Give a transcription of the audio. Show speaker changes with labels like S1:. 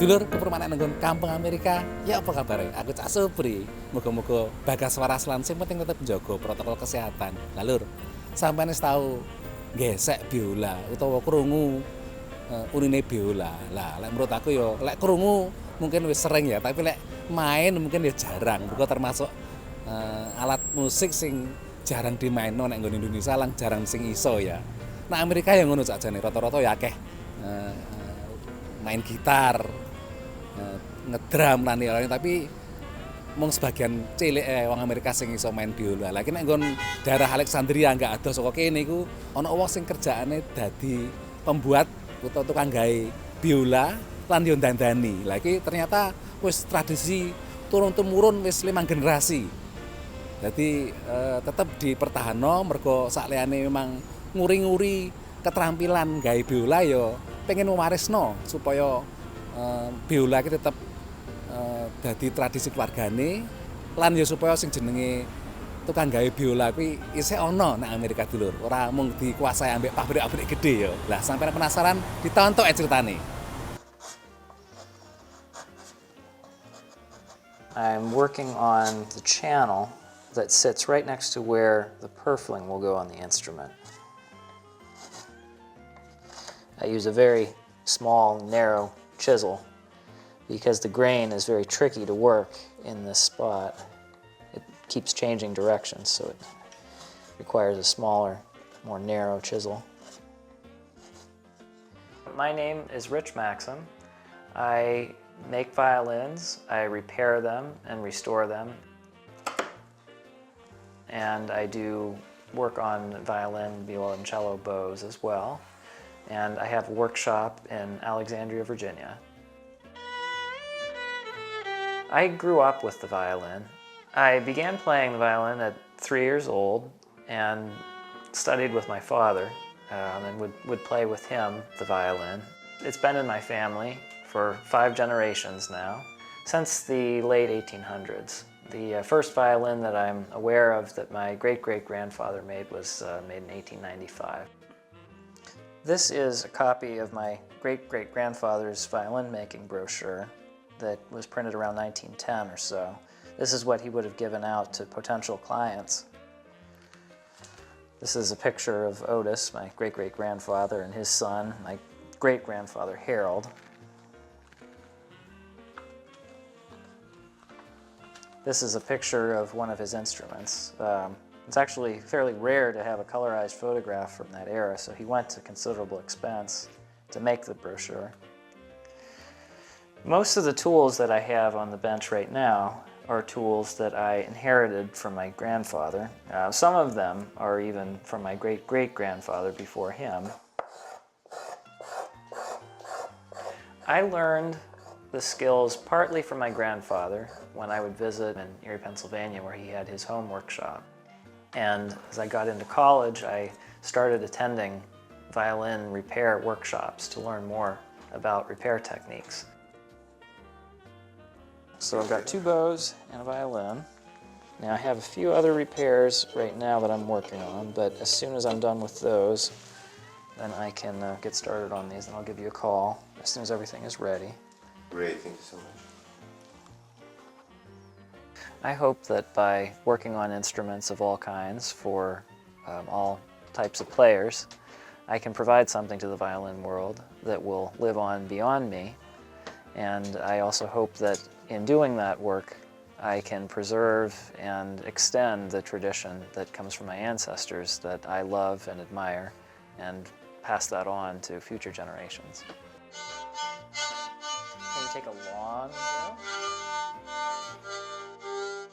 S1: Dulur kepermanen nggon Kampung Amerika, ya apa kabar? Aku Cak Supri. Muga-muga bagas waras lan sing penting tetep njaga protokol kesehatan. Lah Lur, sampeyan wis tau gesek biola utawa krungu unine biola. Lah lek menurut aku ya lek krungu mungkin wis sering ya, tapi lek main mungkin ya jarang. Buka termasuk alat musik sing jarang dimainno nek nggon Indonesia lan jarang sing iso ya. Nah Amerika ya ngono sakjane, rata-rata ya akeh main gitar, ngedram lan lain, tapi mung sebagian cilik wong Amerika sing iso main biola. Lagi nek nggon daerah Alexandria enggak ada saka kene iku ana wong sing kerjaane dadi pembuat utawa tukang gawe biola lan yo dandani. Lah iki ternyata wis tradisi turun-temurun wis 5 generasi. Jadi tetep dipertahanno mergo sakliyane memang nguri-nguri keterampilan gawe biola yo pengen mewarisno supaya biola iki tetep dadi tradisi keluargane lan ya supaya sing jenenge tukang gawe biola kuwi isih ana nang Amerika dulur. Ora mung dikuasai ambek pabrik-pabrik gede ya. Lah sampeyan penasaran ditonton ceritane.
S2: I'm working on the channel that sits right next to where the purfling will go on the instrument. I use a very small, narrow chisel because the grain is very tricky to work in this spot. It keeps changing directions, so it requires a smaller, more narrow chisel. My name is Rich Maxham. I make violins, I repair them and restore them, and I do work on violin, viola, and cello bows as well. And I have a workshop in Alexandria, Virginia. I grew up with the violin. I began playing the violin at 3 years old and studied with my father and would play with him the violin. It's been in my family for 5 generations now, since the late 1800s. The first violin that I'm aware of that my great-great-grandfather made was made in 1895. This is a copy of my great-great-grandfather's violin-making brochure that was printed around 1910 or so. This is what he would have given out to potential clients. This is a picture of Otis, my great-great-grandfather, and his son, my great-grandfather Harold. This is a picture of one of his instruments. It's actually fairly rare to have a colorized photograph from that era, so he went to considerable expense to make the brochure. Most of the tools that I have on the bench right now are tools that I inherited from my grandfather. Some of them are even from my great-great-grandfather before him. I learned the skills partly from my grandfather when I would visit in Erie, Pennsylvania, where he had his home workshop. And as I got into college, I started attending violin repair workshops to learn more about repair techniques. So I've got 2 bows and a violin. Now I have a few other repairs right now that I'm working on, but as soon as I'm done with those, then I can get started on these, and I'll give you a call as soon as everything is ready.
S3: Great, thank you so much.
S2: I hope that by working on instruments of all kinds for all types of players, I can provide something to the violin world that will live on beyond me. And I also hope that in doing that work, I can preserve and extend the tradition that comes from my ancestors that I love and admire, and pass that on to future generations. Can you take a long breath?